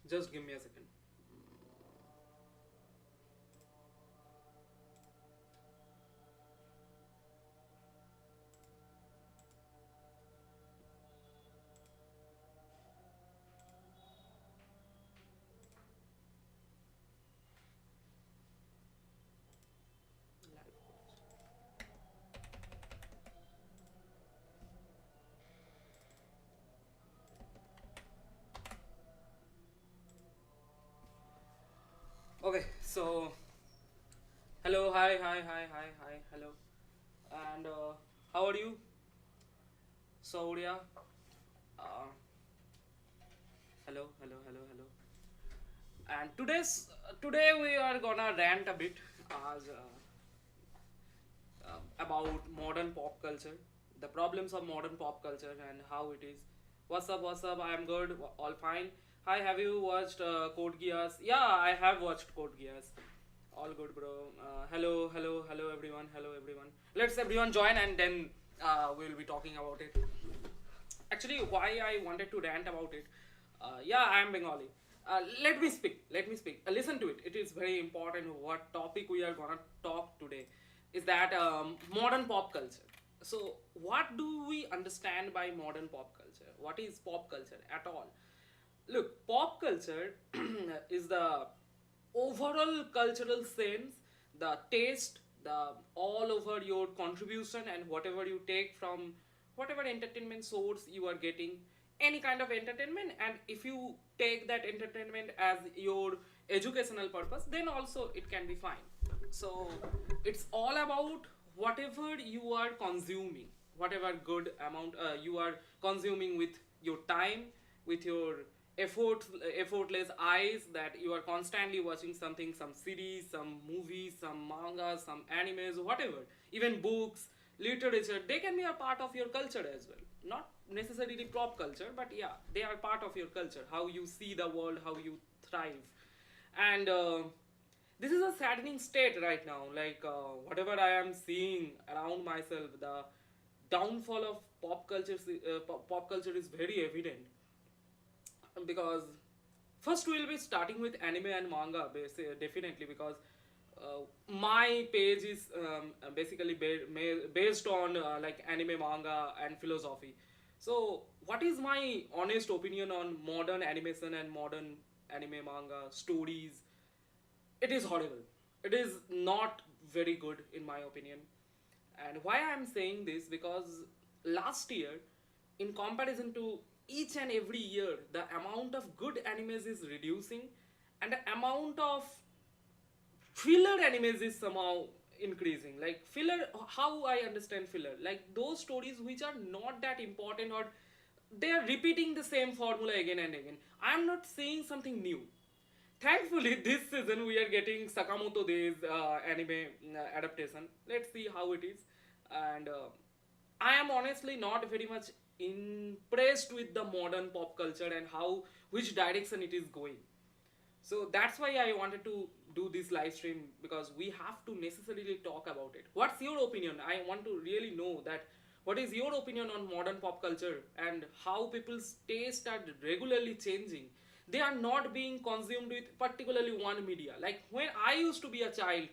Just give me a second. Okay, so hello, hi, hello, and how are you, Sauria? Uh, hello. And today we are gonna rant a bit as about modern pop culture, the problems of modern pop culture, and how it is. What's up? What's up? I am good. All fine. Hi, have you watched Code Geass? Yeah, I have watched Code Geass. All good, bro. Hello, everyone. Hello, everyone. Let's everyone join, and then we'll be talking about it. Actually, why I wanted to rant about it. Yeah, I am Bengali. Let me speak. Listen to it. It is very important. What topic we are gonna talk today is that modern pop culture. So, what do we understand by modern pop culture? What is pop culture at all? Look, pop culture is the overall cultural sense, the taste, the all over your contribution, and whatever you take from whatever entertainment source you are getting, any kind of entertainment. And if you take that entertainment as your educational purpose, then also it can be fine. So it's all about whatever you are consuming, whatever good amount you are consuming with your time, with your effortless eyes, that you are constantly watching something, some series, some movies, some mangas, some animes, whatever, even books, literature. They can be a part of your culture as well, not necessarily pop culture, but yeah, they are part of your culture, how you see the world, how you thrive. And this is a saddening state right now. Like whatever I am seeing around myself, the downfall of pop culture is very evident. Because first we'll be starting with anime and manga, definitely, because my page is basically based on like anime, manga, and philosophy. So what is my honest opinion on modern animation and modern anime, manga stories? It is horrible. It is not very good in my opinion. And why I am saying this, because last year, in comparison to each and every year, the amount of good animes is reducing, and the amount of filler animes is somehow increasing. Like filler, how I understand filler, like those stories which are not that important, or they are repeating the same formula again and again. I am not saying something new. Thankfully, this season we are getting Sakamoto Days anime adaptation. Let's see how it is. And I am honestly not very much impressed with the modern pop culture and how which direction it is going. So that's why I wanted to do this live stream, because we have to necessarily talk about it. What's your opinion? I want to really know that what is your opinion on modern pop culture and how people's taste are regularly changing. They are not being consumed with particularly one media. Like when I used to be a child,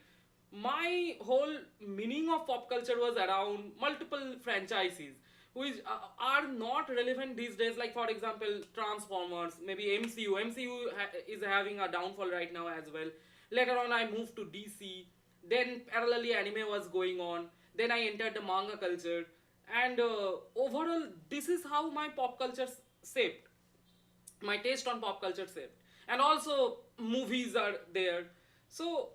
my whole meaning of pop culture was around multiple franchises which are not relevant these days. Like for example, Transformers, maybe MCU is having a downfall right now as well. Later on I moved to DC, then parallelly anime was going on, then I entered the manga culture. And overall this is how my pop culture shaped, my taste on pop culture shaped. And also movies are there. So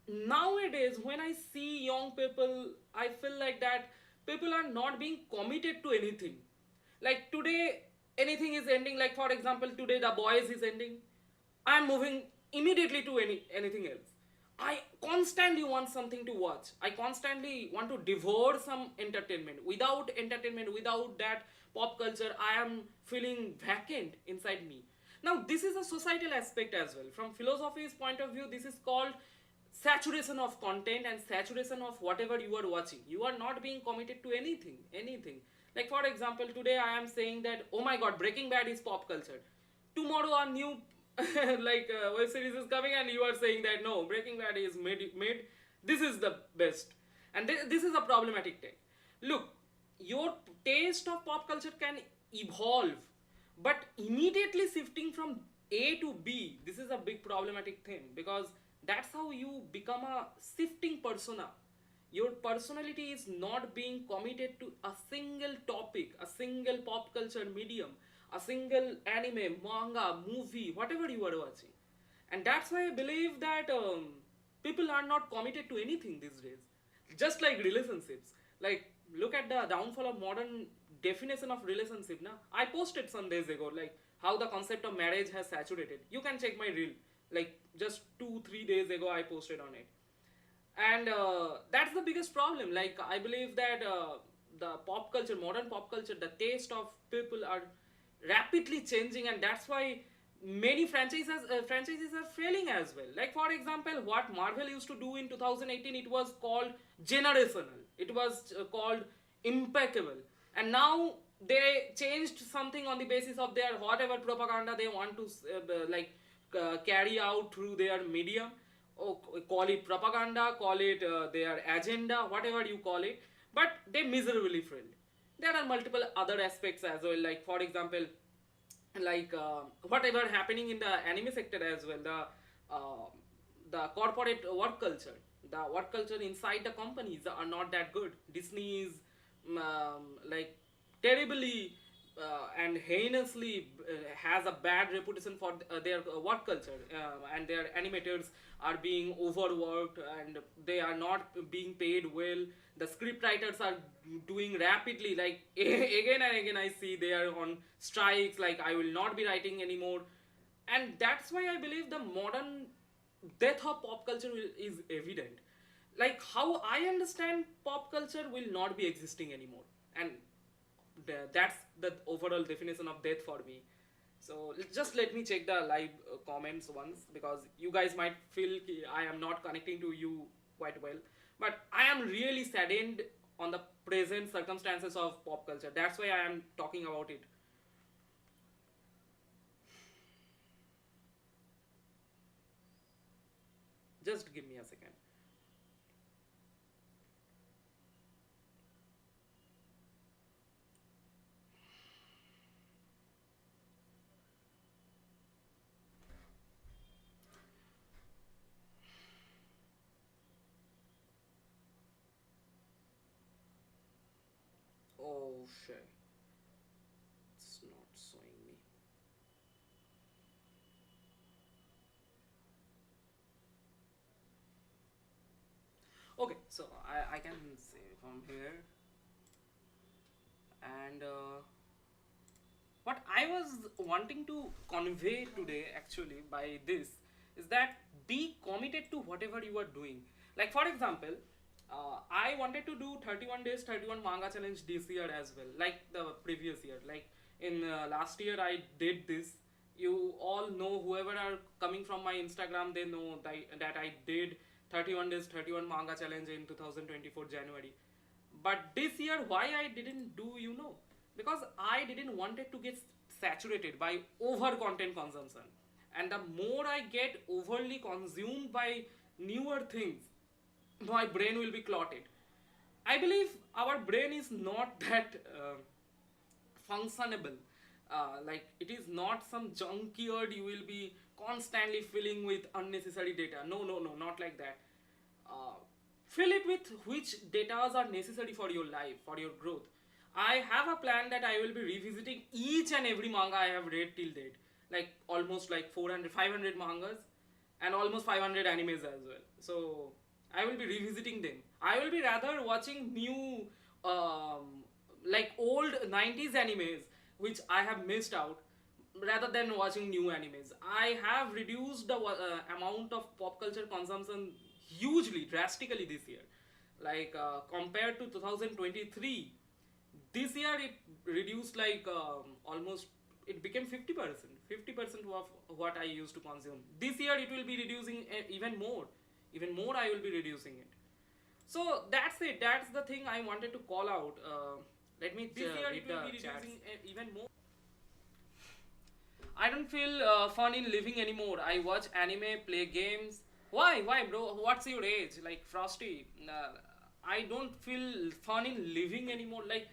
nowadays when I see young people, I feel like that people are not being committed to anything. Like today anything is ending, like for example today The Boys is ending, I'm moving immediately to anything else. I constantly want something to watch. I constantly want to devour some entertainment. Without entertainment, without that pop culture, I am feeling vacant inside me. Now, this is a societal aspect as well. From philosophy's point of view, this is called saturation of content and saturation of whatever you are watching. You are not being committed to anything. Like for example, today I am saying that, oh my god, Breaking Bad is pop culture. Tomorrow a new like web series is coming and you are saying that no, Breaking Bad is made this is the best, and this is a problematic take. Look, your taste of pop culture can evolve, but immediately shifting from A to B, this is a big problematic thing, because that's how you become a shifting persona. Your personality is not being committed to a single topic, a single pop culture medium, a single anime, manga, movie, whatever you are watching. And that's why I believe that people are not committed to anything these days. Just like relationships. Like, look at the downfall of modern definition of relationship. Na? I posted some days ago, like, how the concept of marriage has saturated. You can check my reel. Like, just 2-3 days ago, I posted on it. And that's the biggest problem. Like, I believe that the pop culture, modern pop culture, the taste of people are rapidly changing, and that's why many franchises are failing as well. Like, for example, what Marvel used to do in 2018, it was called generational, it was called impeccable, and now they changed something on the basis of their whatever propaganda they want to carry out through their medium. Oh, call it propaganda, call it their agenda, whatever you call it, but they miserably failed. There are multiple other aspects as well, like for example, like whatever happening in the anime sector as well, the corporate work culture inside the companies are not that good. Disney is like terribly and heinously has a bad reputation for their work culture, and their animators are being overworked and they are not being paid well. The script writers are doing rapidly, like again and again I see they are on strikes, like I will not be writing anymore. And that's why I believe the modern death of pop culture is evident. Like, how I understand pop culture will not be existing anymore, and that's the overall definition of death for me. So just let me check the live comments once, because you guys might feel I am not connecting to you quite well, but I am really saddened on the present circumstances of pop culture. That's why I am talking about it. Just give me a second. Oh shit, it's not showing me. Okay, so I can say from here. And what I was wanting to convey today actually by this is that be committed to whatever you are doing. Like, for example, I wanted to do 31 days 31 manga challenge this year as well, like the previous year. Like, in last year I did this. You all know, whoever are coming from my Instagram, they know that I did 31 days 31 manga challenge in 2024 January. But this year, why I didn't do, because I didn't want it to get saturated by over content consumption. And the more I get overly consumed by newer things, my brain will be clotted. I believe our brain is not that functionable. Like, it is not some junkyard you will be constantly filling with unnecessary data. No, no, no, not like that. uh, Fill it with which data are necessary for your life, for your growth. I have a plan that I will be revisiting each and every manga I have read till date, like almost like 400 500 mangas and almost 500 animes as well. So I will be revisiting them. I will be rather watching new like old 90s animes which I have missed out, rather than watching new animes. I have reduced the amount of pop culture consumption hugely, drastically this year. Like, compared to 2023, this year it reduced like almost, it became 50%. 50% of what I used to consume. This year it will be reducing even more. Even more I will be reducing it. So that's it. That's the thing I wanted to call out. Let me This year read it will the be chats. reducing even more. I don't feel fun in living anymore. I watch anime, play games. Why, bro? What's your age? Like Frosty. I don't feel fun in living anymore. Like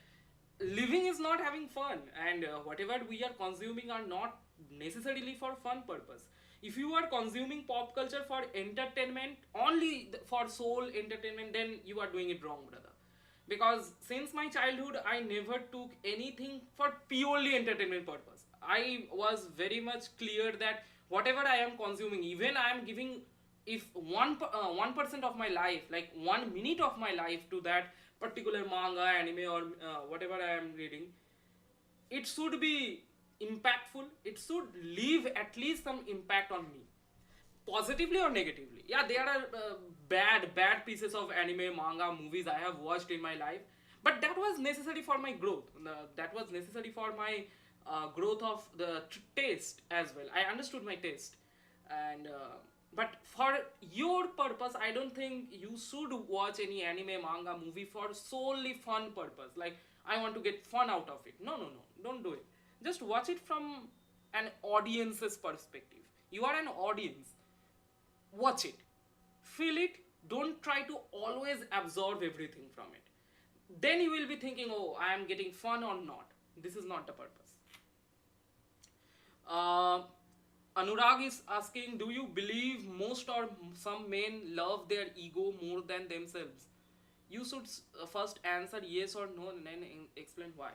living is not having fun, and whatever we are consuming are not necessarily for fun purpose. If you are consuming pop culture for entertainment, only for soul entertainment, then you are doing it wrong, brother. Because since my childhood I never took anything for purely entertainment purpose. I was very much clear that whatever I am consuming, even I am giving, if 1% of my life, like 1 minute of my life, to that particular manga, anime, or whatever I am reading, it should be impactful. It should leave at least some impact on me, positively or negatively. Yeah, there are bad pieces of anime, manga, movies I have watched in my life, but that was necessary for my growth. That was necessary for my growth of the taste as well. I understood my taste, and but for your purpose, I don't think you should watch any anime, manga, movie for solely fun purpose. Like, I want to get fun out of it. No, no, no, don't do it. Just watch it from an audience's perspective. You are an audience. Watch it, feel it. Don't try to always absorb everything from it. Then you will be thinking, oh, I am getting fun or not. This is not the purpose. uh, Anurag is asking, do you believe most or some men love their ego more than themselves? You should first answer yes or no and then explain why.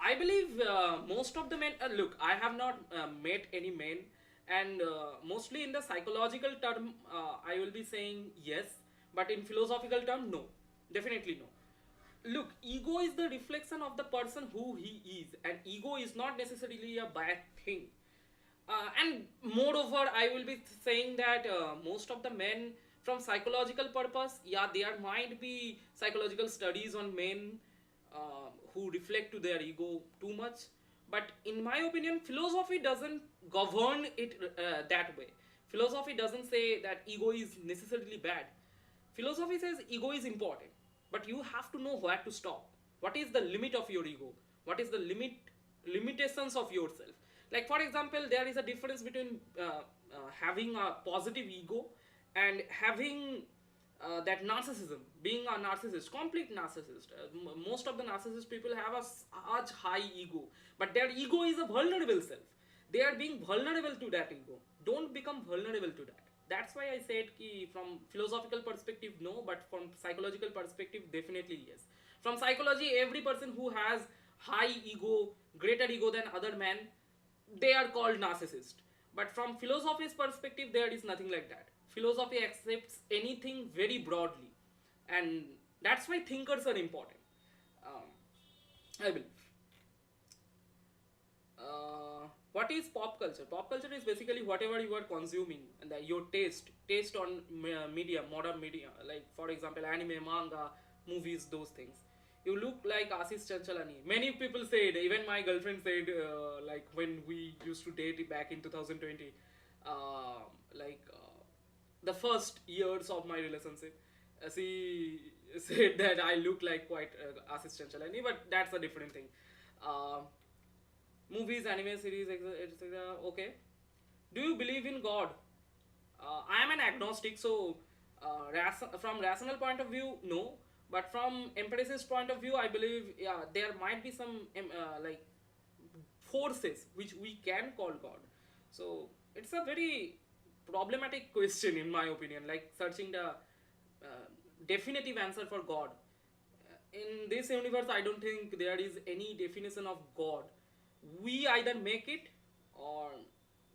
I believe most of the men. Look, I have not met any men, and mostly in the psychological term, I will be saying yes, but in philosophical term, no, definitely no. Look, ego is the reflection of the person who he is, and ego is not necessarily a bad thing. And moreover, I will be saying that most of the men, from psychological purpose, yeah, there might be psychological studies on men who reflect to their ego too much, but in my opinion, philosophy doesn't govern it that way. Philosophy doesn't say that ego is necessarily bad. Philosophy says ego is important, but you have to know where to stop. What is the limit of your ego? What is the limitations of yourself? Like, for example, there is a difference between having a positive ego and having that narcissism, being a narcissist, complete narcissist. Most of the narcissist people have a such high ego, but their ego is a vulnerable self. They are being vulnerable to that ego. Don't become vulnerable to that. That's why I said ki from philosophical perspective no, but from psychological perspective definitely yes. From psychology, every person who has high ego, greater ego than other men, they are called narcissist. But from philosophy's perspective, there is nothing like that. Philosophy accepts anything very broadly, and that's why thinkers are important. um, I believe. What is pop culture? Pop culture is basically whatever you are consuming, and your taste on media, modern media, like for example anime, manga, movies, those things. You look like Ashish Chanchalani. Many people said, even my girlfriend said, like when we used to date back in 2020, like the first years of my relationship, she said that I look like quite Ashish Chanchalani, but that's a different thing. Uh, Movies, anime series, etc. Okay. Do you believe in God? I am an agnostic, so from rational point of view, no. But from empiricist point of view, I believe, yeah, there might be some like forces which we can call God. So it's a very problematic question in my opinion, like searching the definitive answer for God. In this universe, I don't think there is any definition of God. We either make it, or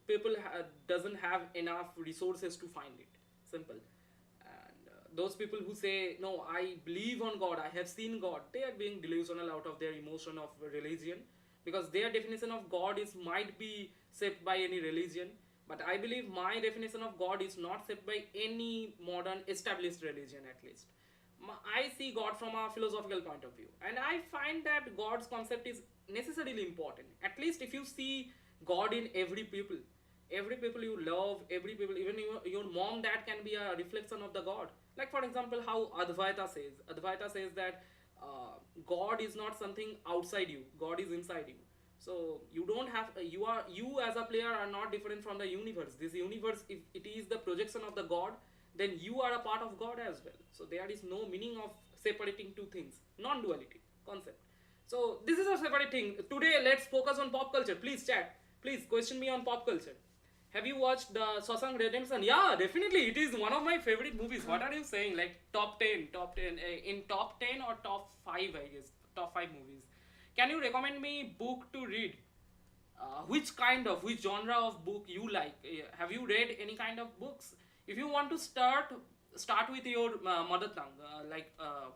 people doesn't have enough resources to find it. Simple. And those people who say no, I believe on God, I have seen God, they are being delusional out of their emotion of religion, because their definition of God is might be shaped by any religion. But I believe my definition of God is not shaped by any modern established religion, at least. I see God from a philosophical point of view, and I find that God's concept is necessarily important. At least if you see God in every people you love, every people, even your mom, dad can be a reflection of the God. Like for example, how Advaita says that God is not something outside you, God is inside you. So you don't have you as a player are not different from the universe. This universe, if it is the projection of the God, then you are a part of God as well. So there is no meaning of separating two things. Non-duality concept. So this is a separate thing. Today let's focus on pop culture. Please chat. Please question me on pop culture. Have you watched the Shawshank Redemption? Yeah, definitely. It is one of my favorite movies. What are you saying? Like top 10, top 10, in top 10 or top 5, I guess. Top 5 movies. Can you recommend me book to read? Which genre of book you like? Have you read any kind of books? If you want to start with your mother tongue,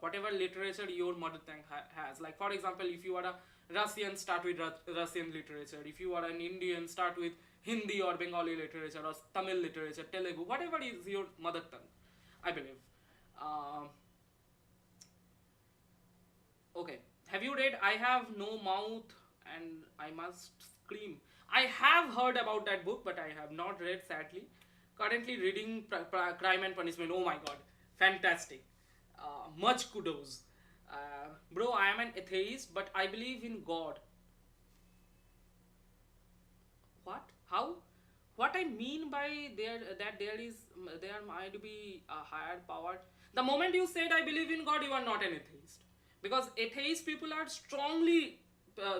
whatever literature your mother tongue has. Like for example, if you are a Russian, start with Russian literature. If you are an Indian, start with Hindi or Bengali literature or Tamil literature, Telugu, whatever is your mother tongue, I believe. Uh, okay, have you read I Have No Mouth and I Must Scream? I have heard about that book, but I have not read, sadly. Currently reading Crime and Punishment. Oh my god, fantastic. Much kudos. Bro, I am an atheist, but I believe in God. What? How? What I mean by there might be a higher power. The moment you said I believe in God, you are not an atheist, because atheist people are strongly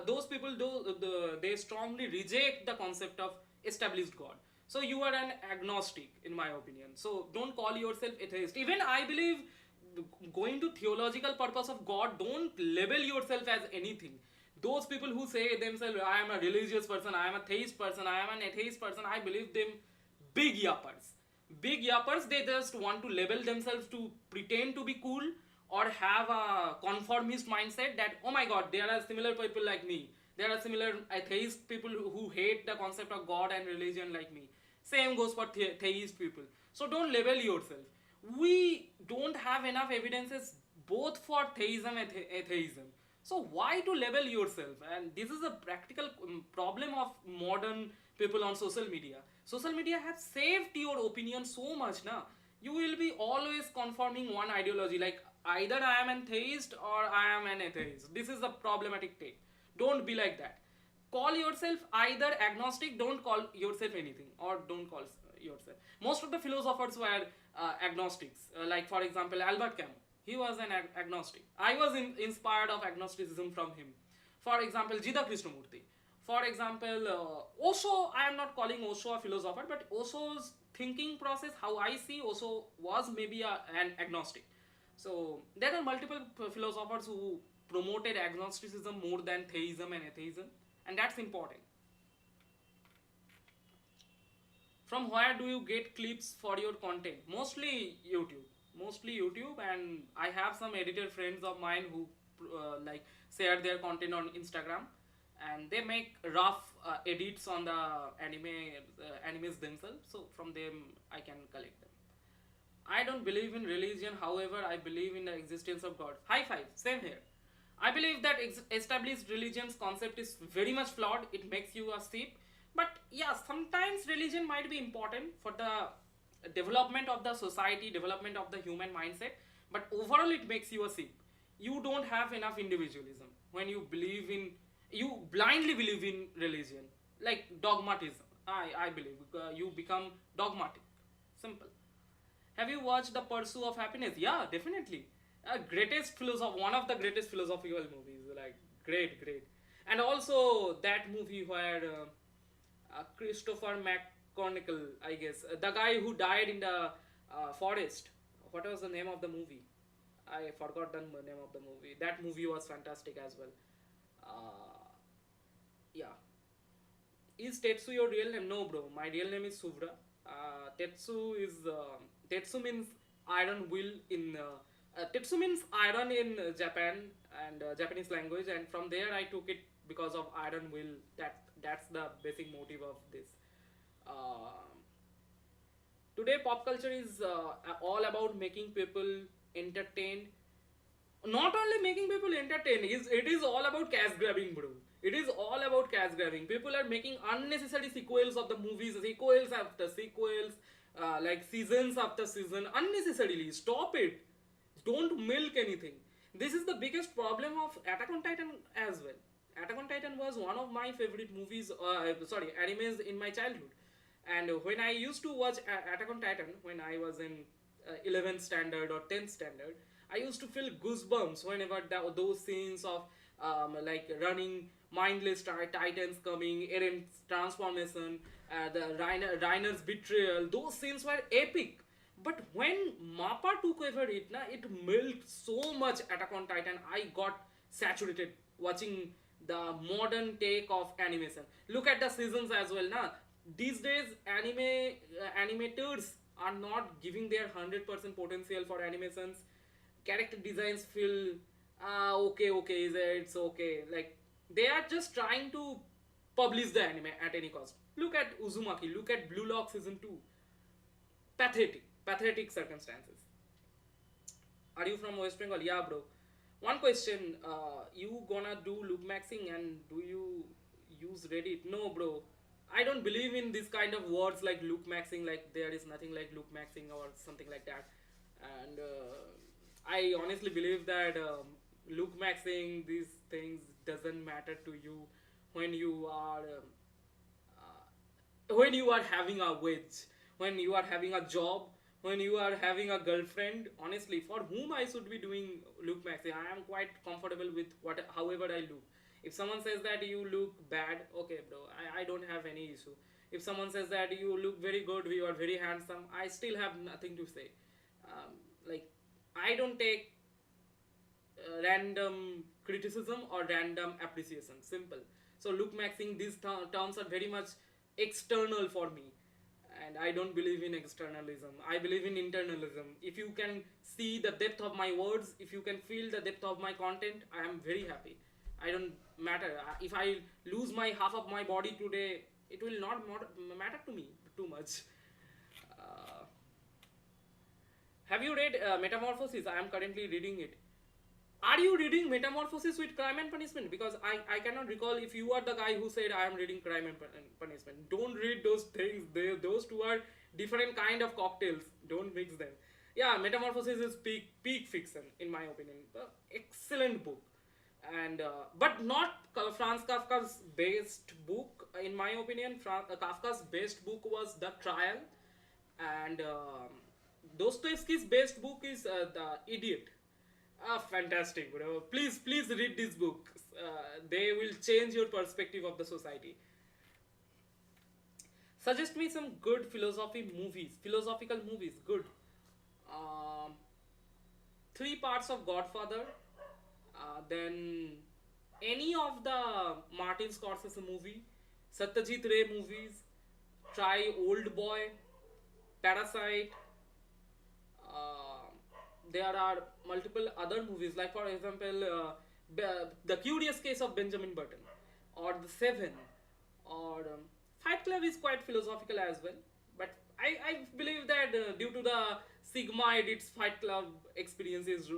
those people do they strongly reject the concept of established God. So you are an agnostic, in my opinion. So don't call yourself atheist. Even I believe, going to theological purpose of God, don't label yourself as anything. Those people who say themselves, I am a religious person, I am a theist person, I am an atheist person, I believe them big yappers. Big yappers, they just want to label themselves to pretend to be cool, or have a conformist mindset that, oh my god, there are similar people like me. There are similar atheist people who hate the concept of God and religion like me. Same goes for theist people. So don't label yourself. We don't have enough evidences both for theism and atheism. So why to label yourself? And this is a practical problem of modern people on social media. Social media have saved your opinion so much now. You will be always conforming one ideology, like either I am an theist or I am an atheist. This is a problematic take. Don't be like that. Call yourself either agnostic, don't call yourself anything, or don't call yourself. Most of the philosophers were agnostics. Like for example, Albert Camus. He was an agnostic. I was inspired of agnosticism from him. For example, Jida Krishnamurti. For example, Osho, I am not calling Osho a philosopher, but Osho's thinking process, how I see Osho, was maybe an agnostic. So there are multiple philosophers who promoted agnosticism more than theism and atheism, and that's important. From where do you get clips for your content? Mostly YouTube. Mostly YouTube, and I have some editor friends of mine who share their content on Instagram, and they make rough edits on the animes themselves. So from them I can collect them. I don't believe in religion, however, I believe in the existence of God. High five, same here. I believe that established religion's concept is very much flawed. It makes you a sheep. But yeah, sometimes religion might be important for the development of the society, development of the human mindset. But overall, it makes you a sheep. You don't have enough individualism when you blindly believe in religion, like dogmatism. I believe you become dogmatic. Simple. Have you watched The Pursuit of Happiness? Yeah, definitely. Greatest philosopher, one of the greatest philosophical movies. Like great. And also that movie where Christopher McConaughey, I guess, the guy who died in the forest. What was the name of the movie? I forgot the name of the movie. That movie was fantastic as well. Uh, yeah. Is Tetsu your real name? No, bro. My real name is Subra. Tetsu means iron will in Tetsu means iron in Japan and Japanese language, and from there I took it because of iron will. That's the basic motive of this. Uh, Today, pop culture is all about making people entertained. Not only making people entertained, it is all about cash grabbing, bro. It is all about cash grabbing. People are making unnecessary sequels of the movies, sequels after sequels, like seasons after season, unnecessarily. Stop it. Don't milk anything. This is the biggest problem of Attack on Titan as well. Attack on Titan was one of my favorite movies, sorry, animes in my childhood. And when I used to watch Attack on Titan when I was in 11th standard or 10th standard, I used to feel goosebumps whenever those scenes of like running mindless titans coming, Eren's transformation, the Reiner's betrayal. Those scenes were epic. But when Mappa took over it, it milked so much Attack on Titan. I got saturated watching the modern take of animation. Look at the seasons as well. These days, animators are not giving their 100% potential for animations. Character designs feel okay, okay, it's okay. Like they are just trying to publish the anime at any cost. Look at Uzumaki. Look at Blue Lock season 2. Pathetic circumstances. Are you from West Bengal? Yeah, bro. One question. You gonna do loop maxing and do you use Reddit? No, bro. I don't believe in this kind of words like loop maxing, like there is nothing like loop maxing or something like that. And I honestly believe that loop maxing, these things doesn't matter to you when you are when you are having a wage, when you are having a job, when you are having a girlfriend. Honestly, for whom I should be doing look maxing? I am quite comfortable with what however I look. If someone says that you look bad, okay bro, I don't have any issue. If someone says that you look very good, you are very handsome, I still have nothing to say. Like I don't take random criticism or random appreciation. Simple. So look maxing, these terms are very much external for me, and I don't believe in externalism. I believe in internalism. If you can see the depth of my words, if you can feel the depth of my content, I am very happy. I don't matter. If I lose my half of my body today, it will not matter to me too much. Uh, have you read Metamorphosis? I am currently reading it. Are you reading Metamorphosis with Crime and Punishment? Because I cannot recall if you are the guy who said I am reading Crime and Punishment. Don't read those things. Those two are different kind of cocktails. Don't mix them. Yeah, Metamorphosis is peak fiction in my opinion. Excellent book, and but not Franz Kafka's best book in my opinion. Kafka's best book was The Trial, and Dostoevsky's best book is The Idiot. Fantastic, bro. Please read this book. They will change your perspective of the society. Suggest me some good philosophical movies. Good. Um, Three parts of Godfather. Then any of the Martin Scorsese movie, Satyajit Ray movies. Try Old Boy, Parasite. Uh, there are multiple other movies, like for example, the Curious Case of Benjamin Button, or The Seven, or Fight Club is quite philosophical as well. But I believe that due to the Sigma edits, Fight Club experience is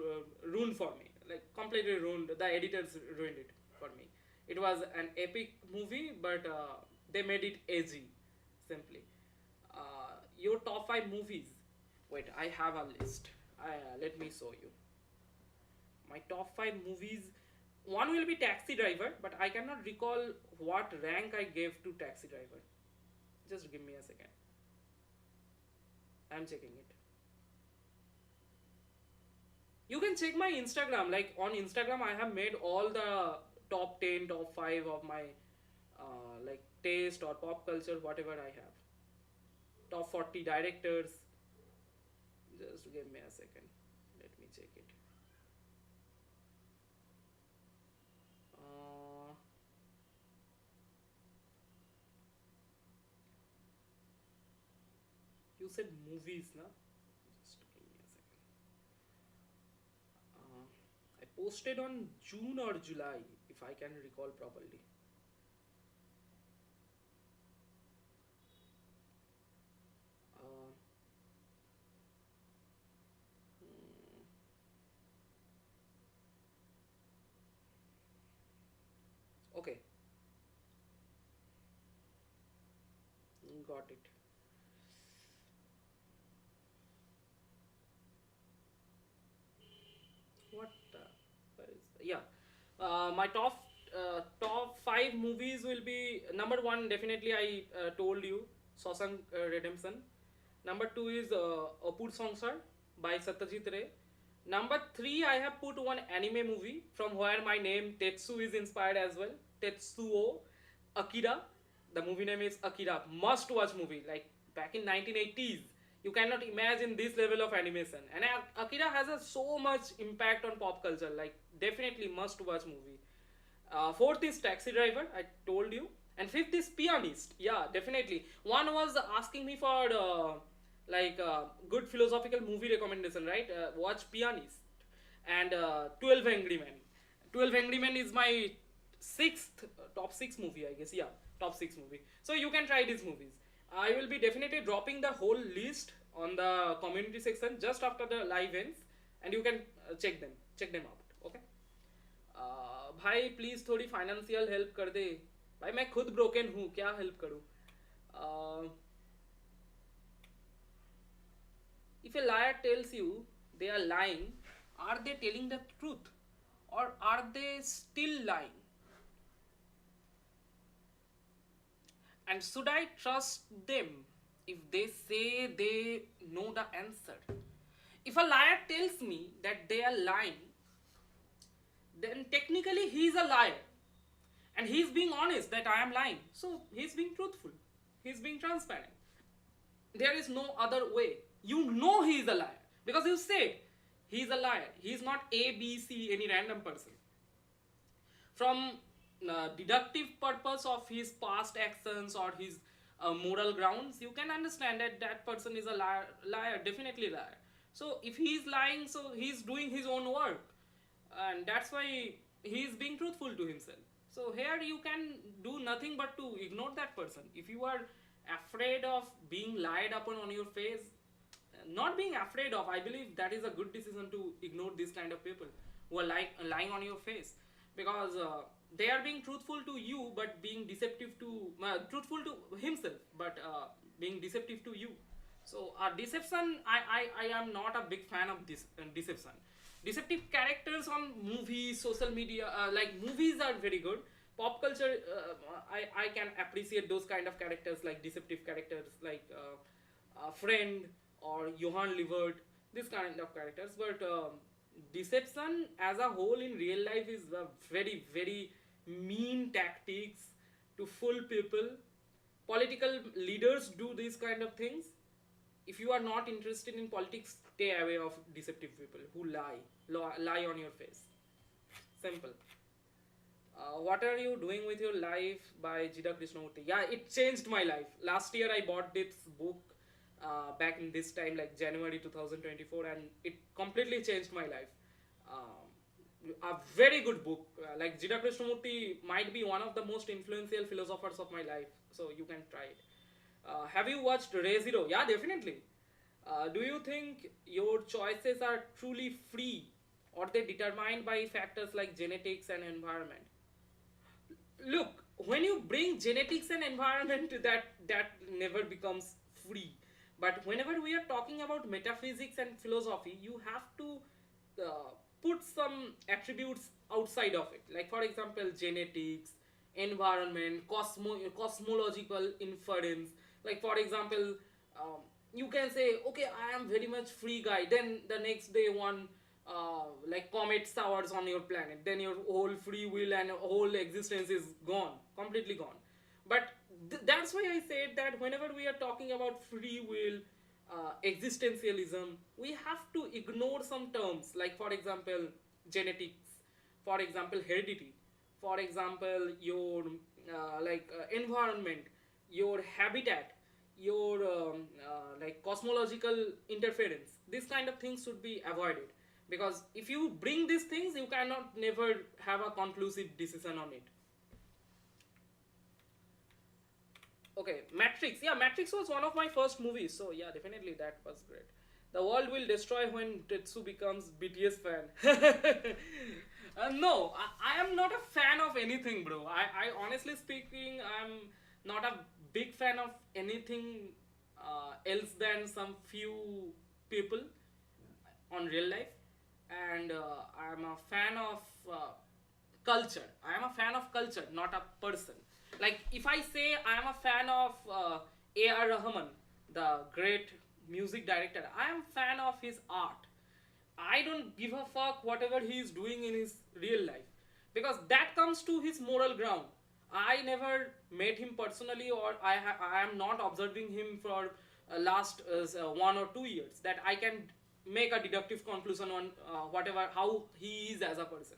ruined for me, like completely ruined. The editors ruined it for me. It was an epic movie, but they made it edgy, simply. Your top five movies. Wait, I have a list. Let me show you. My top five movies. One will be Taxi Driver, but I cannot recall what rank I gave to Taxi Driver. Just give me a second. I'm checking it. You can check my Instagram. Like on Instagram, I have made all the top 10, top 5 of my like taste or pop culture, whatever I have. Top 40 directors. Just give me a second. Let me check it. You said movies, na? Just give me a second. I posted on June or July, if I can recall properly. Uh, okay, got it. What? Where is? Yeah, my top 5 movies will be number 1, definitely I told you, Shawshank Redemption. Number 2 is Apur Sangsar by Satyajit Ray. Number 3, I have put one anime movie from where my name Tetsu is inspired as well. Tetsuo Akira. The movie name is Akira. Must watch movie. Like back in 1980s, you cannot imagine this level of animation. And Akira has a so much impact on pop culture. Like definitely must watch movie. Fourth is Taxi Driver, I told you. And fifth is Pianist. Yeah, definitely. One was asking me for good philosophical movie recommendation, right? Watch Pianist and 12 Angry Men. 12 Angry Men is my sixth top six movie, I guess. Yeah, top six movie. So you can try these movies. I will be definitely dropping the whole list on the community section just after the live ends, and you can check them out. Okay. भाई please थोड़ी financial help कर दे भाई मैं खुद broken हूँ क्या help करूँ if a liar tells you they are lying are they telling the truth or are they still lying and should I trust them if they say they know the answer if a liar tells me that they are lying then technically he is a liar and he is being honest that I am lying, so he is being truthful, he is being transparent. There is no other way. You know he is a liar because you said he is a liar. He is not A, B, C, any random person. From deductive purpose of his past actions or his moral grounds, you can understand that that person is a liar, definitely liar. So if he is lying, so he is doing his own work. And that's why he is being truthful to himself. So here you can do nothing but to ignore that person. If you are afraid of being lied upon on your face, not being afraid of, I believe that is a good decision to ignore this kind of people who are lying on your face, because they are being truthful to you but being deceptive to truthful to himself but being deceptive to you. So deception, I am not a big fan of this deception. Deceptive characters on movies, social media, like movies are very good. Pop culture, I can appreciate those kind of characters, like deceptive characters, like Friend or Johann Levert, this kind of characters. But deception as a whole in real life is a very, very mean tactics to fool people. Political leaders do these kind of things. If you are not interested in politics, stay away of deceptive people who lie on your face. Simple. What are you doing with your life by Jida Krishnamurti? Yeah, it changed my life. Last year I bought this book back in this time, like January 2024, and it completely changed my life. A very good book. Like Jida Krishnamurti might be one of the most influential philosophers of my life, so you can try it. Have you watched Ray Zero? Yeah, definitely. Do you think your choices are truly free or they determined by factors like genetics and environment? Look, when you bring genetics and environment, that never becomes free. But whenever we are talking about metaphysics and philosophy, you have to put some attributes outside of it. Like for example, genetics, environment, cosmological inference. Like for example, you can say, okay, I am very much free guy. Then the next day one like comet showers on your planet. Then your whole free will and whole existence is gone, completely gone. But that's why I said that whenever we are talking about free will, existentialism, we have to ignore some terms. Like for example, genetics. For example, heredity. For example, your environment, your habitat, your like cosmological interference. These kind of things should be avoided, because if you bring these things, you cannot never have a conclusive decision on it. Okay, Matrix. Yeah, Matrix was one of my first movies, so yeah, definitely that was great. The world will destroy when Tetsu becomes BTS fan. No, I am not a fan of anything, bro. I honestly speaking, I'm not a big fan of anything else than some few people on real life, and I'm a fan of culture. I am a fan of culture, not a person. Like if I say I am a fan of A.R. Rahman, the great music director, I am fan of his art. I don't give a fuck whatever he is doing in his real life, because that comes to his moral ground. I never met him personally, or I am not observing him for last 1 or 2 years that I can make a deductive conclusion on whatever how he is as a person.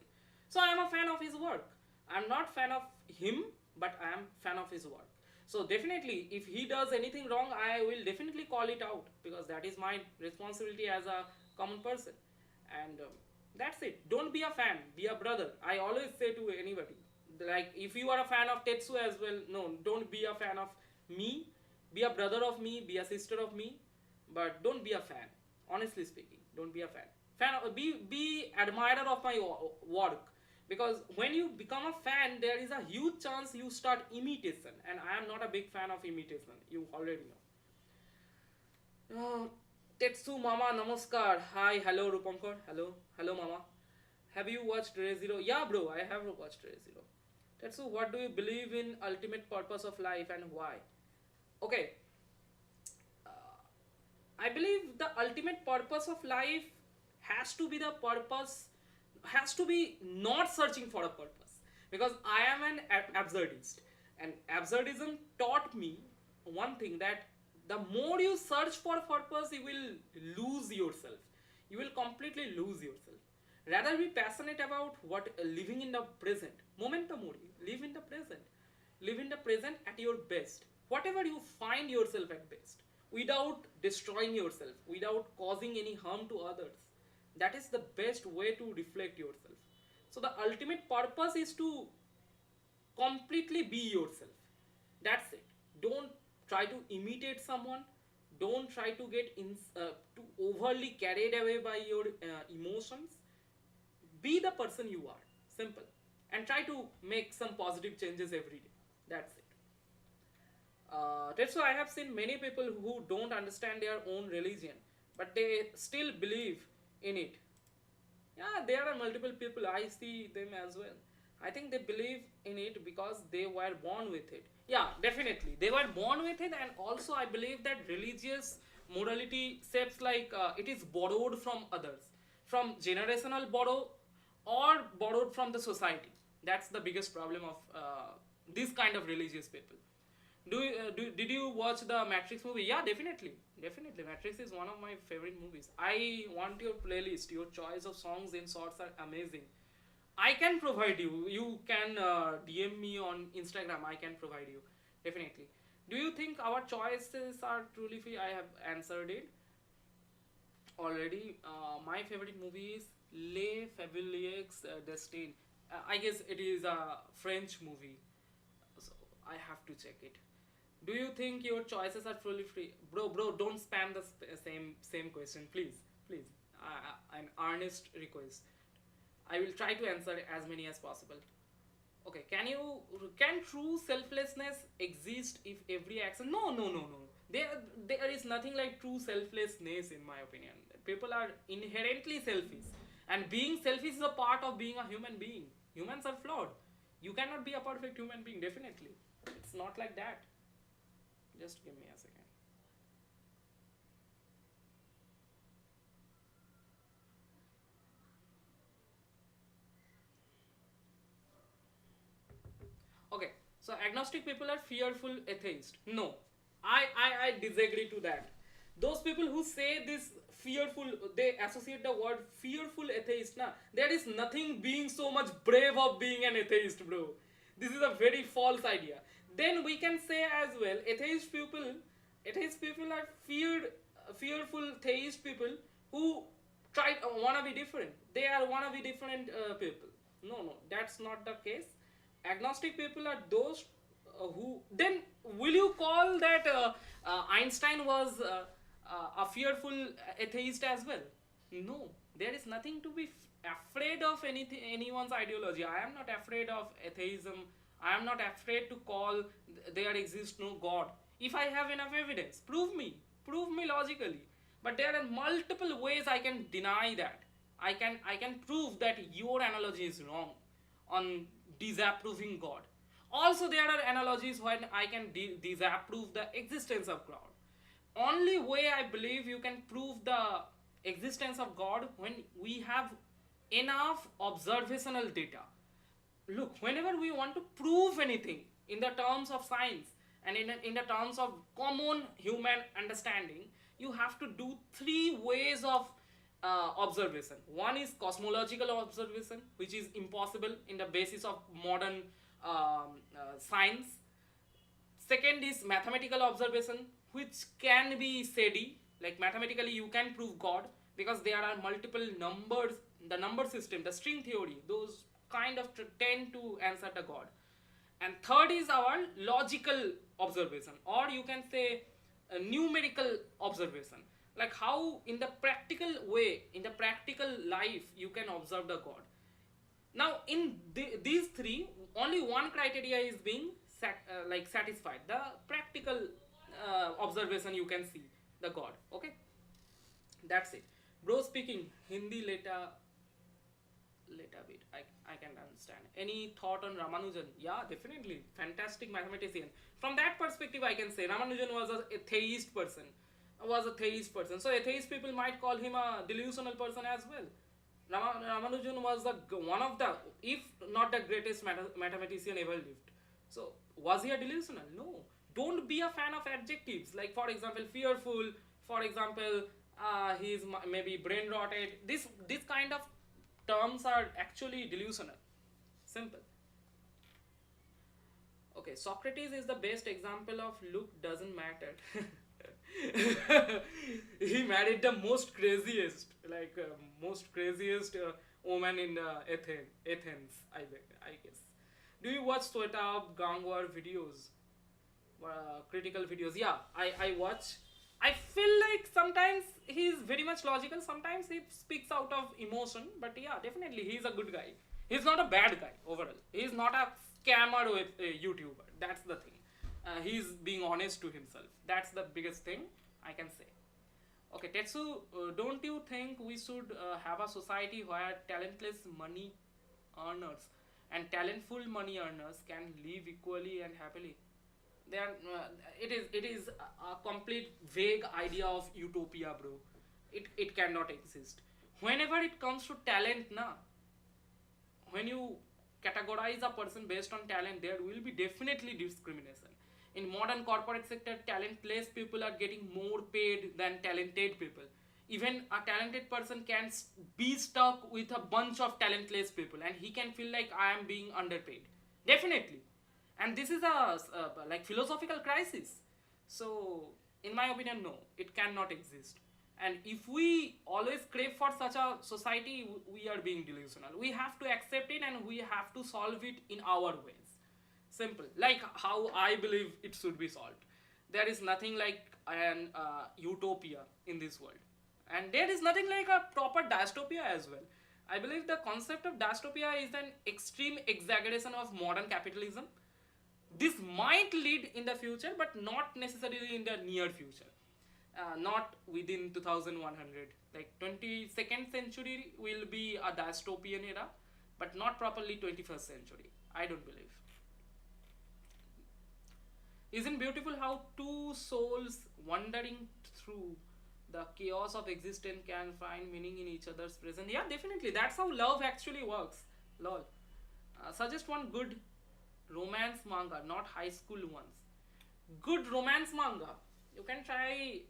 So I am a fan of his work. I am not fan of him, but I am fan of his work. So definitely, if he does anything wrong, I will definitely call it out, because that is my responsibility as a common person. And that's it. Don't be a fan, be a brother. I always say to anybody, like if you are a fan of Tetsu as well, no, don't be a fan of me. Be a brother of me, be a sister of me, but don't be a fan. Honestly speaking, don't be a fan. Be admirer of my work, because when you become a fan, there is a huge chance you start imitation, and I am not a big fan of imitation. You already know. Tetsu Mama Namaskar. Hi, hello Rupankar. Hello, hello Mama. Have you watched Ray Zero? Yeah, bro, I have watched Ray Zero. Tetsu, what do you believe in ultimate purpose of life and why? Okay, I believe the ultimate purpose of life has to be the purpose, has to be not searching for a purpose. Because I am an absurdist. And absurdism taught me one thing, that the more you search for a purpose, you will lose yourself. You will completely lose yourself. Rather be passionate about what living in the present. Momento mori. Live in the present. Live in the present at your best. Whatever you find yourself at best, without destroying yourself, without causing any harm to others. That is the best way to reflect yourself. So the ultimate purpose is to completely be yourself. That's it. Don't try to imitate someone. Don't try to get too overly carried away by your emotions. Be the person you are. Simple. And try to make some positive changes every day. That's it. That's why I have seen many people who don't understand their own religion, but they still believe in it. Yeah, there are multiple people, I see them as well. I think they believe in it because they were born with it. Yeah, definitely. They were born with it, and also I believe that religious morality shapes like it is borrowed from others, from generational borrow, or borrowed from the society. That's the biggest problem of this kind of religious people. Did you watch the Matrix movie? Yeah, definitely, definitely. Matrix is one of my favorite movies. I want your playlist. Your choice of songs in shorts are amazing. I can provide you. You can DM me on Instagram. I can provide you, definitely. Do you think our choices are truly free? I have answered it already. My favorite movie is Les Fabuleux Destin. I guess it is a French movie, so I have to check it. Do you think your choices are truly free, bro? Don't spam the same question, please, please. An earnest request. I will try to answer as many as possible. Okay, can true selflessness exist if every action? No, no, no, no. There is nothing like true selflessness in my opinion. People are inherently selfish, and being selfish is a part of being a human being. Humans are flawed. You cannot be a perfect human being. Definitely, it's not like that. Just give me a second. Okay, so agnostic people are fearful atheists. No, I disagree to that. Those people who say this fearful, they associate the word fearful atheist. Nah, there is nothing being so much brave of being an atheist, bro. This is a very false idea. Then we can say as well, atheist people are fearful theist people who try wanna be different. They are wanna be different people. No, no, that's not the case. Agnostic people are those who. Then will you call that Einstein was a fearful atheist as well? No, there is nothing to be afraid of anything, anyone's ideology. I am not afraid of atheism. I am not afraid to call there exists no God. If I have enough evidence, prove me logically. But there are multiple ways I can deny that. I can prove that your analogy is wrong. on disapproving God. Also, there are analogies when I can disapprove the existence of God. Only way I believe you can prove the existence of God when we have enough observational data. Look, whenever we want to prove anything in the terms of science and in the terms of common human understanding, you have to do three ways of observation. One is cosmological observation, which is impossible in the basis of modern science. Second is mathematical observation, which can be steady, like mathematically you can prove God because there are multiple numbers, the number system, the string theory, those kind of tend to answer the God. And third is our logical observation, or you can say a numerical observation, like how in the practical way, in the practical life, you can observe the God. Now in these three, only one criteria is being satisfied, the practical observation, you can see the God. Okay, that's it. Bro speaking Hindi later bit. I can understand. Any thought on Ramanujan? Yeah, definitely. Fantastic mathematician. From that perspective, I can say Ramanujan was a theist person. So atheist people might call him a delusional person as well. Ramanujan was one of the, if not the greatest mathematician ever lived. So was he a delusional? No. Don't be a fan of adjectives. Like for example, fearful. For example, he's maybe brain rotted. This kind of terms are actually delusional. Simple. Okay, Socrates is the best example of look doesn't matter. He married the most craziest, most craziest woman in Athens, I guess. Do you watch Sweta Gangwar videos? Critical videos? Yeah, I watch. I feel like sometimes he's very much logical, sometimes he speaks out of emotion, but yeah, definitely he's a good guy. He's not a bad guy overall. He's not a scammer with a YouTuber. That's the thing. He's being honest to himself. That's the biggest thing I can say. Okay, Tetsu, don't you think we should have a society where talentless money earners and talentful money earners can live equally and happily? They are, it is a complete vague idea of utopia, bro. It cannot exist. Whenever it comes to talent, na, when you categorize a person based on talent, there will be definitely discrimination. In modern corporate sector, talentless people are getting more paid than talented people. Even a talented person can be stuck with a bunch of talentless people and he can feel like I am being underpaid. Definitely. And this is a like philosophical crisis. So in my opinion, no, it cannot exist. And if we always crave for such a society, we are being delusional. We have to accept it and we have to solve it in our ways. Simple. Like how I believe it should be solved. There is nothing like an utopia in this world. And there is nothing like a proper dystopia as well. I believe the concept of dystopia is an extreme exaggeration of modern capitalism. This might lead in the future, but not necessarily in the near future. Not within 2100. Like 22nd century will be a dystopian era, but not properly 21st century. I don't believe. Isn't beautiful how two souls wandering through the chaos of existence can find meaning in each other's presence? Yeah, definitely. That's how love actually works. Lol. Suggest one good romance manga, not high school ones. Good romance manga. You can try.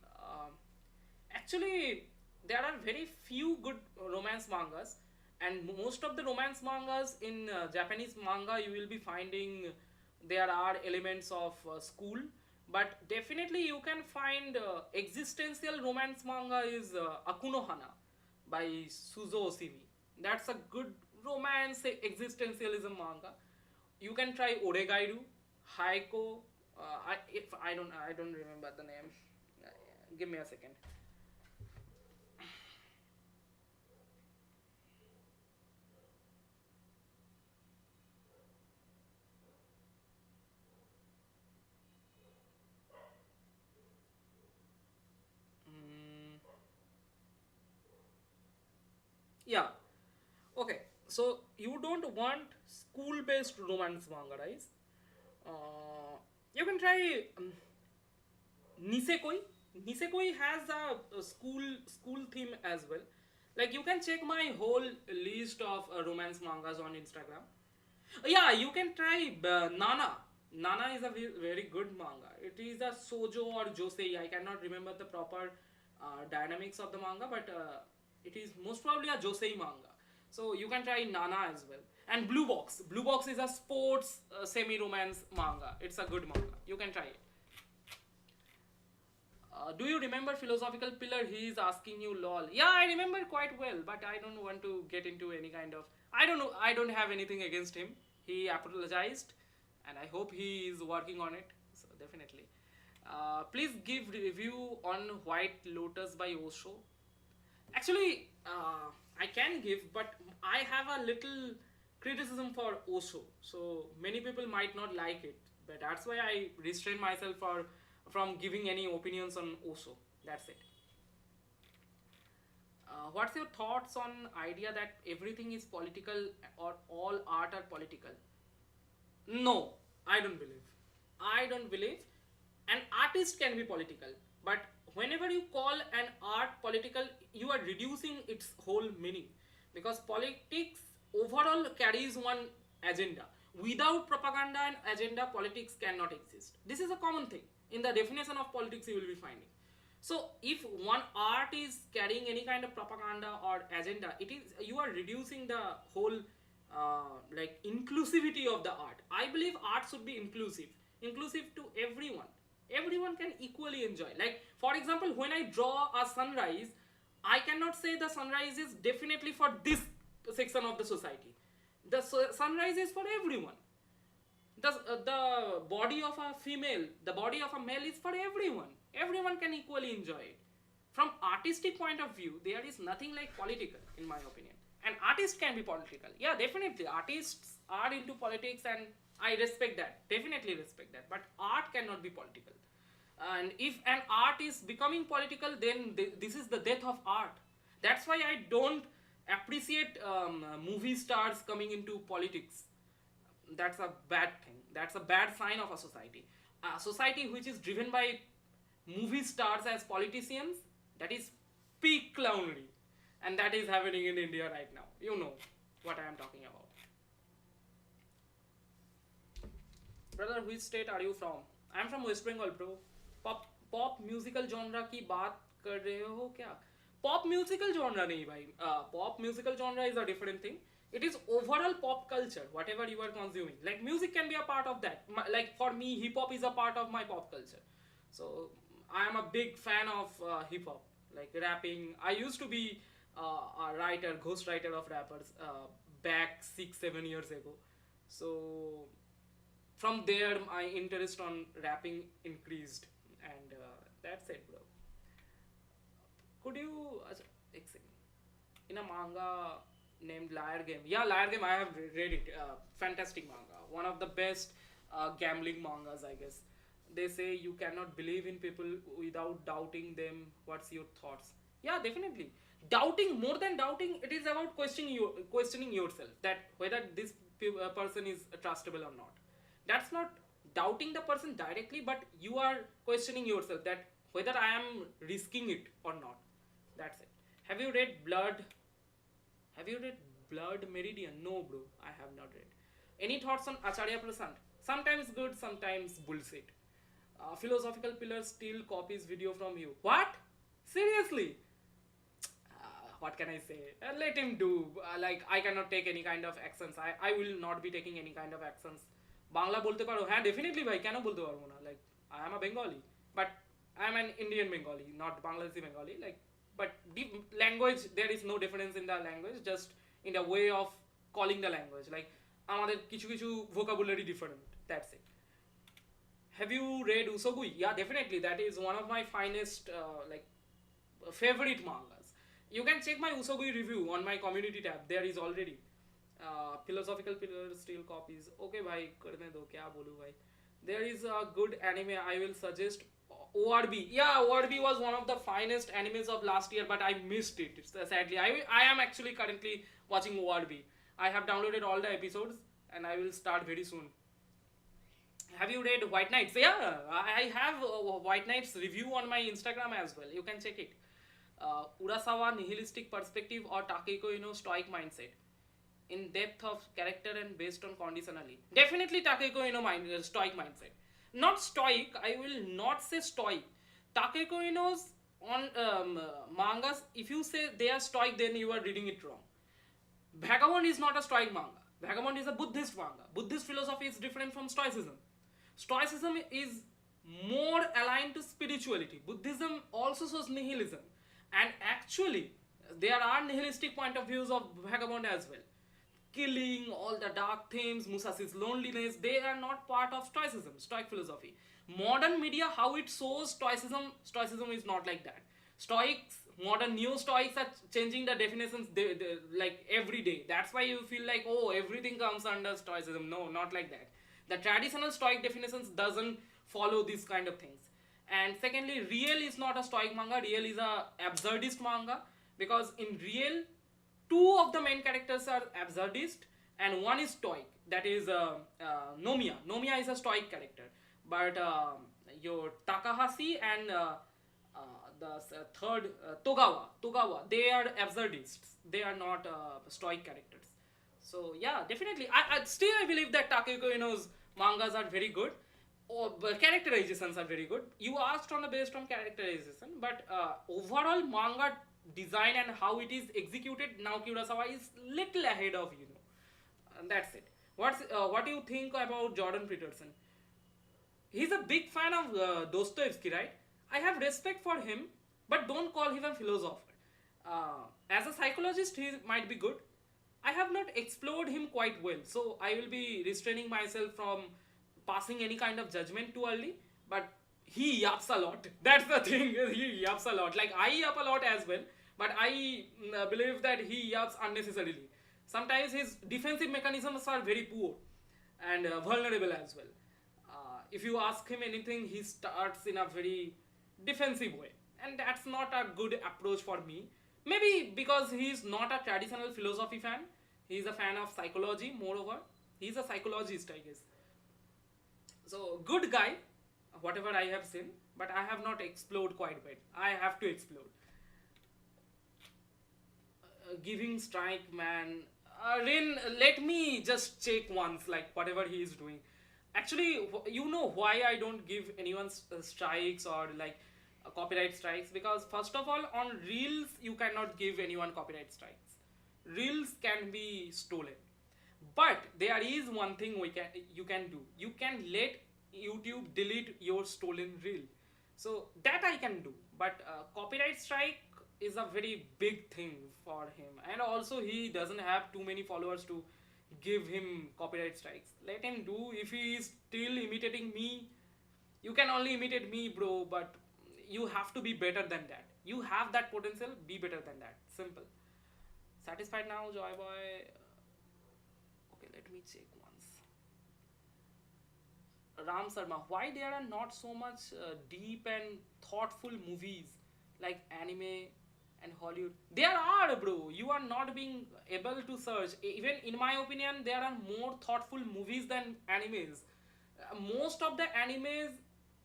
Actually, there are very few good romance mangas, and most of the romance mangas in Japanese manga you will be finding there are elements of school, but definitely you can find existential romance manga is Akunohana by Suzo Oshimi. That's a good romance existentialism manga. You can try Oregairu, Haiko. I don't remember the name. Give me a second. Yeah. Okay. So you don't want school based romance manga, right? You can try Nisekoi. Nisekoi has a school theme as well. Like you can check my whole list of romance mangas on Instagram. Yeah, you can try Nana. Nana is a very good manga. It is a sojo or josei. I cannot remember the proper dynamics of the manga, but it is most probably a josei manga. So you can try Nana as well. And Blue Box. Blue Box is a sports semi-romance manga. It's a good manga. You can try it. Do you remember philosophical pillar? He is asking you, lol. Yeah, I remember quite well, but I don't want to get into any kind of. I don't know. I don't have anything against him. He apologized, and I hope he is working on it. So definitely. Please give review on White Lotus by Osho. Actually, I can give, but I have a little criticism for Osho. So many people might not like it, but that's why I restrain myself from giving any opinions on Osho. That's it. What's your thoughts on idea that everything is political or all art are political? No, I don't believe. I don't believe an artist can be political, but whenever you call an art political, you are reducing its whole meaning, because politics overall carries one agenda. Without propaganda and agenda, politics cannot exist. This is a common thing in the definition of politics you will be finding. So if one art is carrying any kind of propaganda or agenda, it is, you are reducing the whole like inclusivity of the art. I believe art should be inclusive to everyone. Everyone can equally enjoy. Like for example, when I draw a sunrise, I cannot say the sunrise is definitely for this section of the society. The sunrise is for everyone. The body of a female, the body of a male is for everyone. Everyone can equally enjoy it. From artistic point of view, there is nothing like political, in my opinion. An artist can be political. Yeah, definitely. Artists are into politics, and I respect that. Definitely respect that. But art cannot be political. And if an art is becoming political, then this is the death of art. That's why I don't appreciate movie stars coming into politics. That's a bad thing. That's a bad sign of a society. A society which is driven by movie stars as politicians, that is peak clownery. And that is happening in India right now. You know what I am talking about. Brother, which state are you from? I am from West Bengal, bro. Pop musical genre की बात कर रहे हो क्या? Pop musical genre नहीं भाई. Pop musical genre is a different thing. It is overall pop culture, whatever you are consuming. Like music can be a part of that. Like for me, hip hop is a part of my pop culture. So I am a big fan of hip hop, like rapping. I used to be a writer, ghost writer of rappers back 6-7 years ago. So from there, my interest on rapping increased, and that's it, bro. Could you in a manga named Liar Game? Yeah, Liar Game. I have read it. Fantastic manga. One of the best gambling mangas, I guess. They say you cannot believe in people without doubting them. What's your thoughts? Yeah, definitely. Doubting, more than doubting, it is about questioning yourself that whether this person is trustable or not. That's not doubting the person directly, but you are questioning yourself that whether I am risking it or not. That's it. Have you read Blood? Have you read Blood Meridian? No, bro. I have not read. Any thoughts on Acharya Prasant? Sometimes good, sometimes bullshit. Philosophical Pillar still copies video from you. What? Seriously? What can I say? Let him do. Like, I cannot take any kind of actions. I will not be taking any kind of actions. Bangla বলতে পারো? হ্যাঁ, definitely ভাই, কেন বলতে পারবো না? Like, I am a Bengali, but I am an Indian Bengali, not Bangladeshi Bengali. Like, but the language, there is no difference in the language, just in the way of calling the language. Like, আমাদের কিছু কিছু vocabulary different. That's it. Have you read Usogui? Yeah, definitely. That is one of my finest, like, favorite mangas. You can check my Usogui review on my community tab. There is already. Philosophical Pillar still copies. Okay, bhai, karne do, kya bolu bhai. There is a good anime I will suggest. ORB. Yeah, ORB was one of the finest animes of last year, but I missed it. Sadly, I am actually currently watching ORB. I have downloaded all the episodes and I will start very soon. Have you read White Knights? Yeah, I have White Knights review on my Instagram as well. You can check it. Urasawa nihilistic perspective or Takeko Ino stoic mindset. In depth of character and based on conditionally. Definitely Takeko Ino stoic mindset. Not stoic, I will not say stoic. Takeko Ino's on mangas, if you say they are stoic, then you are reading it wrong. Vagabond is not a stoic manga. Vagabond is a Buddhist manga. Buddhist philosophy is different from Stoicism. Stoicism is more aligned to spirituality. Buddhism also shows nihilism. And actually, there are nihilistic point of views of Vagabond as well. Killing, all the dark themes, Musashi's loneliness, they are not part of Stoicism, Stoic philosophy. Modern media, how it shows Stoicism is not like that. Stoics, modern new Stoics are changing the definitions like every day. That's why you feel like, oh, everything comes under Stoicism. No, not like that. The traditional Stoic definitions doesn't follow these kind of things. And secondly, Real is not a Stoic manga. Real is a absurdist manga, because in Real, two of the main characters are absurdist and one is Stoic. That is Nomiya. Nomiya is a Stoic character, but your Takahashi and the third Togawa, they are absurdists. They are not Stoic characters. So yeah, definitely. I believe that Takeko Ino's mangas are very good. Characterizations are very good. You asked on the based on characterization, but overall manga design and how it is executed, Naoki Urasawa is little ahead of and that's it. What do you think about Jordan Peterson? He's a big fan of Dostoevsky, right? I have respect for him, but don't call him a philosopher. As a psychologist, he might be good. I have not explored him quite well, so I will be restraining myself from passing any kind of judgment too early. But he yaps a lot. That's the thing. He yaps a lot. Like I yap a lot as well, but I believe that he yaps unnecessarily. Sometimes his defensive mechanisms are very poor and vulnerable as well. If you ask him anything, he starts in a very defensive way, and that's not a good approach for me. Maybe because he's not a traditional philosophy fan, he's a fan of psychology. Moreover, he's a psychologist, I guess. So good guy, whatever I have seen, but I have not explored quite well. I have to explore. Giving strike, man. Rin, let me just check once, like whatever he is doing. Actually, you know why I don't give anyone strikes or like copyright strikes? Because first of all, on reels you cannot give anyone copyright strikes. Reels can be stolen, but there is one thing you can do. You can let YouTube delete your stolen reel. So that I can do, but copyright strike is a very big thing for him, and also he doesn't have too many followers to give him copyright strikes. Let him do. If he is still imitating me, you can only imitate me, bro, but you have to be better than that. You have that potential, be better than that. Simple. Satisfied now, Joy Boy? Okay, let me check once. Ram Sharma, why there are not so much deep and thoughtful movies like anime and Hollywood? There are, bro. You are not being able to search. Even in my opinion, there are more thoughtful movies than animes. Most of the animes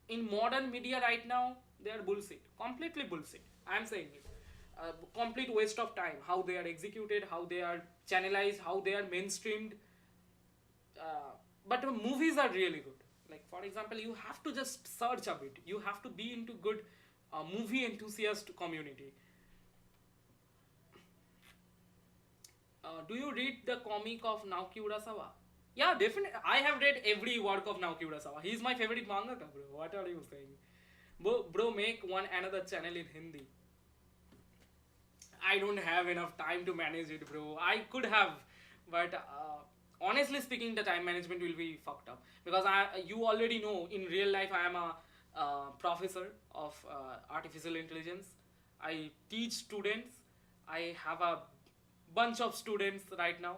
in modern media right now, they are bullshit. Completely bullshit. I am saying it. Complete waste of time. How they are executed, how they are channelized, how they are mainstreamed. But movies are really good. Like for example, you have to just search a bit. You have to be into good movie enthusiast community. Do you read the comic of Naoki Urasawa? Yeah, definitely. I have read every work of Naoki Urasawa. He is my favorite mangaka, bro. What are you saying? Bro, make one another channel in Hindi. I don't have enough time to manage it, bro. I could have, but honestly speaking, the time management will be fucked up, because you already know in real life I am a professor of artificial intelligence. I teach students. I have a bunch of students right now,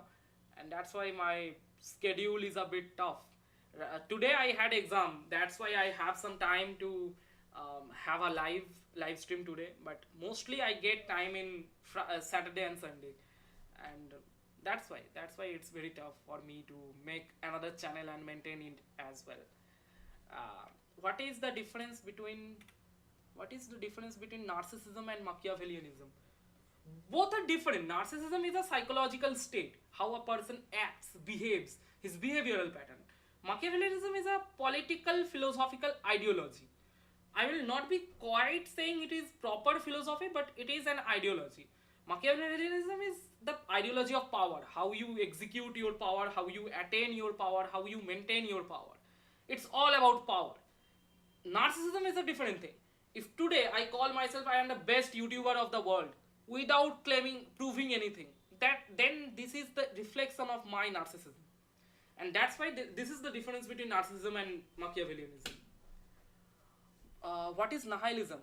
and that's why my schedule is a bit tough. Today I had exam. That's why I have some time to have a live stream today, but mostly I get time in Saturday and Sunday, and That's why it's very tough for me to make another channel and maintain it as well. uh, what is the difference between narcissism and Machiavellianism? Both are different. Narcissism is a psychological state, how a person acts, behaves, his behavioral pattern. Machiavellianism is a political philosophical ideology. I will not be quite saying it is proper philosophy, but it is an ideology. Machiavellianism is the ideology of power, how you execute your power, how you attain your power, how you maintain your power. It's all about power. Narcissism is a different thing. If today I call myself I am the best YouTuber of the world without claiming, proving anything, that then this is the reflection of my narcissism. And that's why this is the difference between narcissism and Machiavellianism. What is nihilism?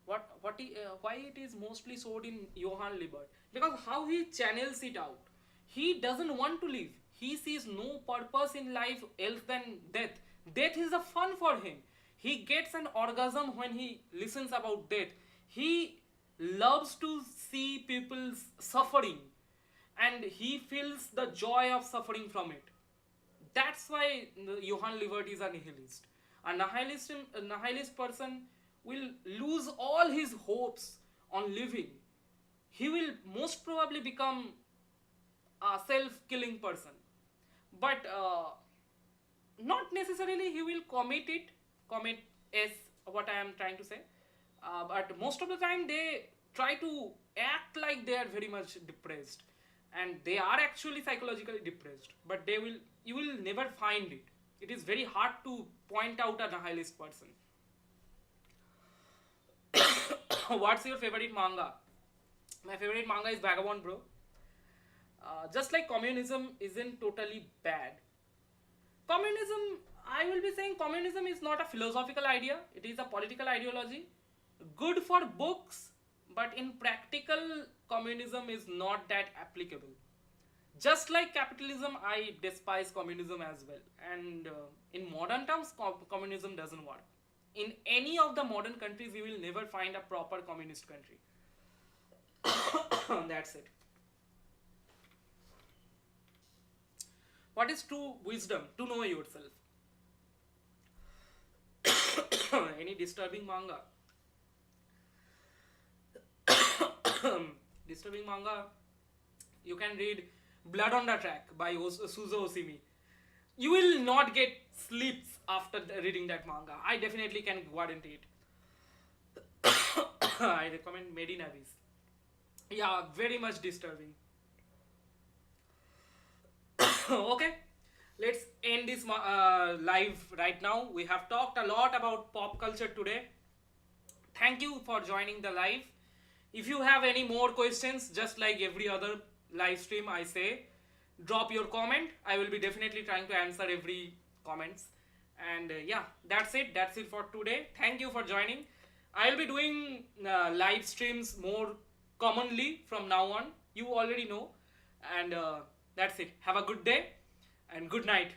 Why it is mostly sold in Johann Liebert? Because how he channels it out. He doesn't want to live. He sees no purpose in life else than death. Death is a fun for him. He gets an orgasm when he listens about death. He loves to see people suffering, and he feels the joy of suffering from it. That's why Johann Liebert is a nihilist. A nihilist person will lose all his hopes on living. He will most probably become a self-killing person. But not necessarily he will commit is what I am trying to say. But most of the time they try to act like they are very much depressed, and they are actually psychologically depressed, but you will never find it. It is very hard to point out a nihilist person. What's your favorite manga? My favorite manga is Vagabond, bro. Just like communism isn't totally bad. Communism, I will be saying communism is not a philosophical idea, it is a political ideology. Good for books, but in practical, communism is not that applicable. Just like capitalism, I despise communism as well. And in modern terms, communism doesn't work. In any of the modern countries, you will never find a proper communist country. That's it. What is true wisdom? To know yourself. Any disturbing manga? Disturbing manga, you can read Blood on the Track by Suzo Osimi. You will not get sleeps after reading that manga. I definitely can guarantee it. I recommend Made in Abyss. Yeah, very much disturbing. Okay, let's end this live right now. We have talked a lot about pop culture today. Thank you for joining the live. If you have any more questions, just like every other live stream I say, drop your comment. I will be definitely trying to answer every comments. And yeah, that's it for today. Thank you for joining. I will be doing live streams more commonly from now on. You already know. And that's it. Have a good day and good night.